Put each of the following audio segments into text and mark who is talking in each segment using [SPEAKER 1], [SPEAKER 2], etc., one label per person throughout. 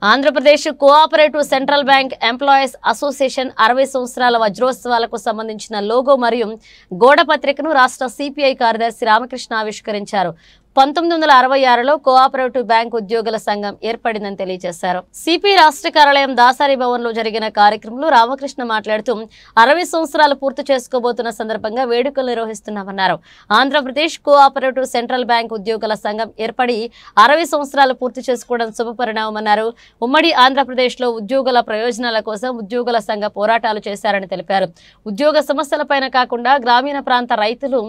[SPEAKER 1] Andhra Pradesh cooperative central bank employees association 60 సంవత్సరాల వజ్రోత్సవాలకు సంబంధించిన logo మరియు గోడ పత్రికను రాష్ట్ర సిపిఐ కార్యదర్శి రామకృష్ణ ఆవిష్కరించారు. 1966లో కోఆపరేటివ్ బ్యాంక్ ఉద్యోగుల సంఘం ఏర్పడిందని తెలియజేశారు. సిపి రాష్ట్ర కార్యాలయం దాసారి భవన్లో జరిగిన కార్యక్రమంలో రామకృష్ణ మాట్లాడుతూ 60 సంవత్సరాలు పూర్తి చేసుకోబోతున్న సందర్భంగా వేడుకలు నిర్వహిస్తున్నామన్నారు. ఆంధ్రప్రదేశ్ కోఆపరేటివ్ సెంట్రల్ బ్యాంక్ ఉద్యోగుల సంఘం ఏర్పడి 60 సంవత్సరాలు పూర్తి చేసుకోవడం శుభపరిణామన్నారు. ఉమ్మడి ఆంధ్రప్రదేశ్లో ఉద్యోగుల ప్రయోజనాల కోసం ఉద్యోగుల సంఘ పోరాటాలు చేశారని తెలిపారు. ఉద్యోగ సమస్యలపైన కాకుండా గ్రామీణ ప్రాంత రైతులు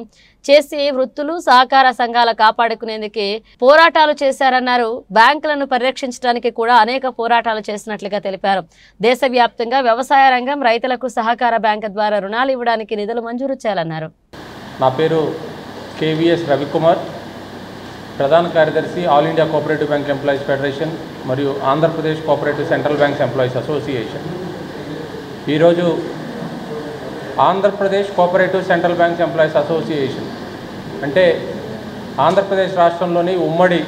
[SPEAKER 1] చేసే వృత్తులు సహకార సంఘాల కాపాడుకునేందుకే పోరాటాలు చేశారన్నారు. బ్యాంకులను పరిరక్షించడానికి కూడా అనేక పోరాటాలు చేసినట్లుగా తెలిపారు. దేశవ్యాప్తంగా వ్యవసాయ రంగం రైతులకు సహకార బ్యాంకు ద్వారా రుణాలు ఇవ్వడానికి నిధులు మంజూరు చేయాలన్నారు.
[SPEAKER 2] నా పేరు కేవీఎస్ రవికుమార్, ప్రధాన కార్యదర్శి all India cooperative bank employees federation మరియు Andhra Pradesh cooperative central banks employees association. ఈరోజు Andhra Pradesh cooperative central banks employees association అంటే ఆంధ్రప్రదేశ్ రాష్ట్రంలోని ఉమ్మడి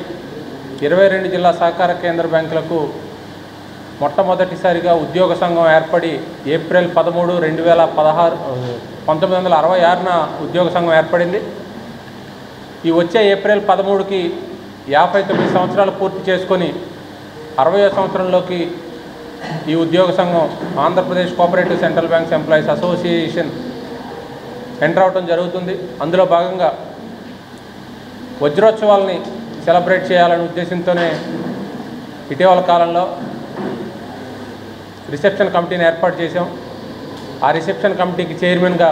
[SPEAKER 2] 22 జిల్లా సహకార కేంద్ర బ్యాంకులకు మొట్టమొదటిసారిగా ఉద్యోగ సంఘం ఏర్పడి ఏప్రిల్ 13, 1966న ఉద్యోగ సంఘం ఏర్పడింది. ఈ వచ్చే ఏప్రిల్ 13కి 59 సంవత్సరాలు పూర్తి చేసుకొని 60వ సంవత్సరంలోకి ఈ ఉద్యోగ సంఘం Andhra Pradesh cooperative central banks employees association enter అవడం జరుగుతుంది. అందులో భాగంగా వజ్రోత్సవాల్ని సెలబ్రేట్ చేయాలనే ఉద్దేశంతోనే ఇటీవల కాలంలో రిసెప్షన్ కమిటీని ఏర్పాటు చేశాం. ఆ రిసెప్షన్ కమిటీకి చైర్మన్గా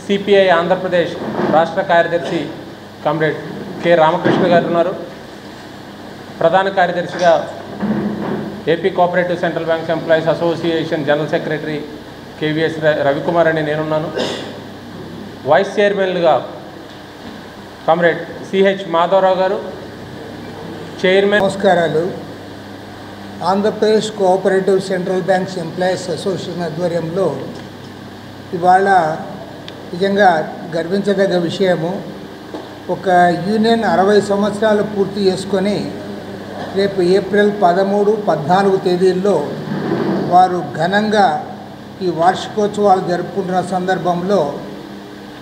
[SPEAKER 2] సిపిఐ ఆంధ్రప్రదేశ్ రాష్ట్ర కార్యదర్శి కామ్రేడ్ కె రామకృష్ణ గారు ఉన్నారు. ప్రధాన కార్యదర్శిగా AP cooperative central banks employees association general secretary KVS Ravikumar అని నేనున్నాను. వైస్ చైర్మన్లుగా కామ్రేడ్ సిహెచ్ మాధవరావు గారు, చైర్మన్.
[SPEAKER 3] నమస్కారాలు. Andhra Pradesh cooperative central banks employees association ఆధ్వర్యంలో ఇవాళ నిజంగా గర్వించదగ్గ విషయము. ఒక యూనియన్ 60 సంవత్సరాలు పూర్తి చేసుకొని రేపు ఏప్రిల్ 13, 14 తేదీల్లో వారు ఘనంగా ఈ వార్షికోత్సవాలు జరుపుకుంటున్న సందర్భంలో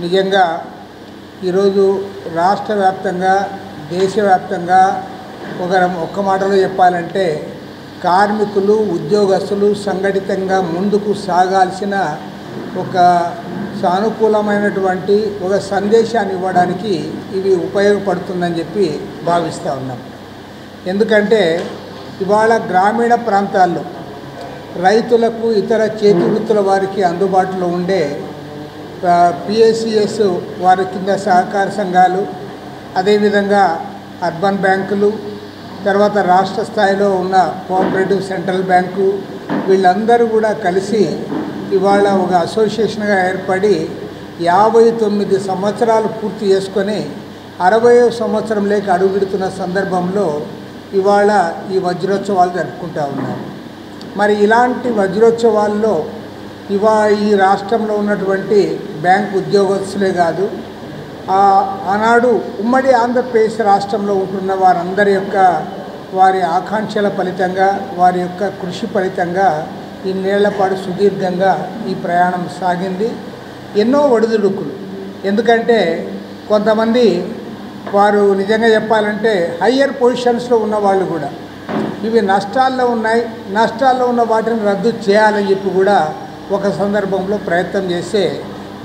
[SPEAKER 3] నిజంగా ఈరోజు రాష్ట్ర వ్యాప్తంగా దేశవ్యాప్తంగా ఒక్క మాటలో చెప్పాలంటే కార్మికులు ఉద్యోగస్తులు సంఘటితంగా ముందుకు సాగాల్సిన ఒక సానుకూలమైనటువంటి ఒక సందేశాన్ని ఇవ్వడానికి ఇవి ఉపయోగపడుతుందని చెప్పి భావిస్తూ ఉన్నాం. ఎందుకంటే ఇవాళ గ్రామీణ ప్రాంతాల్లో రైతులకు ఇతర చేతి వృత్తుల వారికి అందుబాటులో ఉండే పిఎస్సిఎస్ వారి కింద సహకార సంఘాలు, అదేవిధంగా అర్బన్ బ్యాంకులు, తర్వాత రాష్ట్ర స్థాయిలో ఉన్న కోఆపరేటివ్ సెంట్రల్ బ్యాంకు, వీళ్ళందరూ కూడా కలిసి ఇవాళ ఒక అసోసియేషన్గా ఏర్పడి 59 సంవత్సరాలు పూర్తి చేసుకొని 60వ సంవత్సరంలోకి అడుగుపెడుతున్న సందర్భంలో ఇవాళ ఈ వజ్రోత్సవాలు జరుపుకుంటూ ఉన్నారు. మరి ఇలాంటి వజ్రోత్సవాల్లో ఈ రాష్ట్రంలో ఉన్నటువంటి బ్యాంక్ ఉద్యోగస్తులే కాదు, ఆనాడు ఉమ్మడి ఆంధ్రప్రదేశ్ రాష్ట్రంలో ఉంటున్న వారి ఆకాంక్షల ఫలితంగా, వారి యొక్క కృషి ఫలితంగా ఇన్నేళ్ల పాటు సుదీర్ఘంగా ఈ ప్రయాణం సాగింది. ఎన్నో ఒడిదుడుకులు. ఎందుకంటే కొంతమంది వారు నిజంగా చెప్పాలంటే హయ్యర్ పొజిషన్స్లో ఉన్న వాళ్ళు కూడా ఇవి నష్టాల్లో ఉన్న వాటిని రద్దు చేయాలని చెప్పి కూడా ఒక సందర్భంలో ప్రయత్నం చేస్తే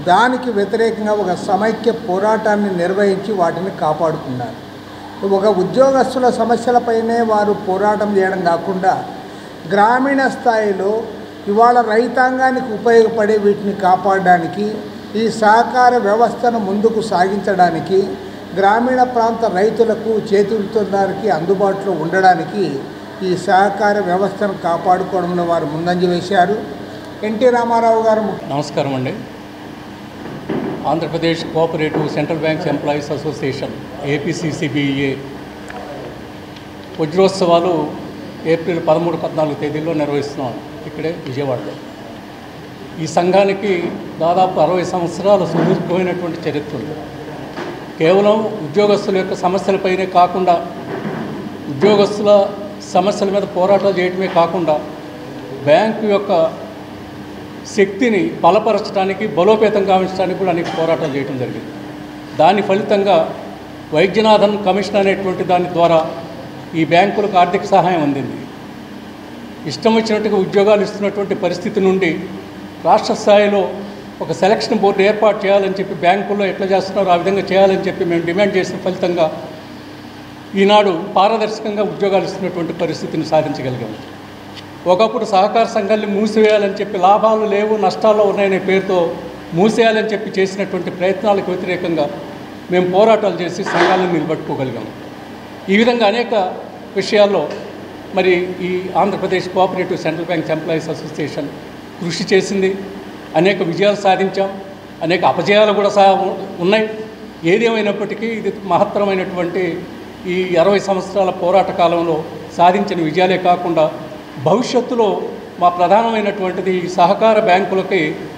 [SPEAKER 3] దానికి వ్యతిరేకంగా ఒక సమైక్య పోరాటాన్ని నిర్వహించి వాటిని కాపాడుకున్నారు. ఒక ఉద్యోగస్తుల సమస్యలపైనే వారు పోరాటం చేయడం కాకుండా గ్రామీణ స్థాయిలో ఇవాళ రైతాంగానికి ఉపయోగపడే వీటిని కాపాడడానికి, ఈ సహకార వ్యవస్థను ముందుకు సాగించడానికి, గ్రామీణ ప్రాంత రైతులకు చేతులకి అందుబాటులో ఉండడానికి ఈ సహకార వ్యవస్థను కాపాడుకోవడంలో వారు ముందంజ వేశారు. ఎన్టీ రామారావు గారు.
[SPEAKER 4] నమస్కారం అండి. Andhra Pradesh cooperative central banks employees association APCCBA వజ్రోత్సవాలు ఏప్రిల్ 13, 14 తేదీల్లో నిర్వహిస్తున్నాం ఇక్కడే విజయవాడలో. ఈ సంఘానికి దాదాపు 60 సంవత్సరాల సుదీర్ఘమైనటువంటి చరిత్ర ఉంది. కేవలం ఉద్యోగస్తుల యొక్క సమస్యలపైనే కాకుండా ఉద్యోగస్తుల సమస్యల మీద పోరాటాలు చేయడమే కాకుండా బ్యాంకు యొక్క శక్తిని బలపరచడానికి, బలోపేతం గావించడానికి కూడా అనేక పోరాటాలు చేయడం జరిగింది. దాని ఫలితంగా వైద్యనాథన్ కమిషన్ అనేటువంటి దాని ద్వారా ఈ బ్యాంకులకు ఆర్థిక సహాయం అందింది. ఇష్టం వచ్చినట్టుగా ఉద్యోగాలు ఇస్తున్నటువంటి పరిస్థితి నుండి రాష్ట్ర స్థాయిలో ఒక సెలక్షన్ బోర్డు ఏర్పాటు చేయాలని చెప్పి, బ్యాంకుల్లో ఎట్లా చేస్తున్నారో ఆ విధంగా చేయాలని చెప్పి మేము డిమాండ్ చేసిన ఫలితంగా ఈనాడు పారదర్శకంగా ఉద్యోగాలు ఇస్తున్నటువంటి పరిస్థితిని సాధించగలిగాము. ఒకప్పుడు సహకార సంఘాన్ని మూసివేయాలని చెప్పి, లాభాలు లేవు నష్టాల్లో ఉన్నాయనే పేరుతో మూసేయాలని చెప్పి చేసినటువంటి ప్రయత్నాలకు వ్యతిరేకంగా మేము పోరాటాలు చేసి సంఘాలను నిలబెట్టుకోగలిగాము. ఈ విధంగా అనేక విషయాల్లో మరి ఈ Andhra Pradesh cooperative central bank employees association కృషి చేసింది. అనేక విజయాలు సాధించాం, అనేక అపజయాలు కూడా ఉన్నాయి. ఏదేమైనప్పటికీ ఇది మహత్తరమైనటువంటి ఈ 60 సంవత్సరాల పోరాట కాలంలో సాధించిన విజయాలే కాకుండా భవిష్యత్తులో మా ప్రధానమైనటువంటిది ఈ సహకార బ్యాంకులకి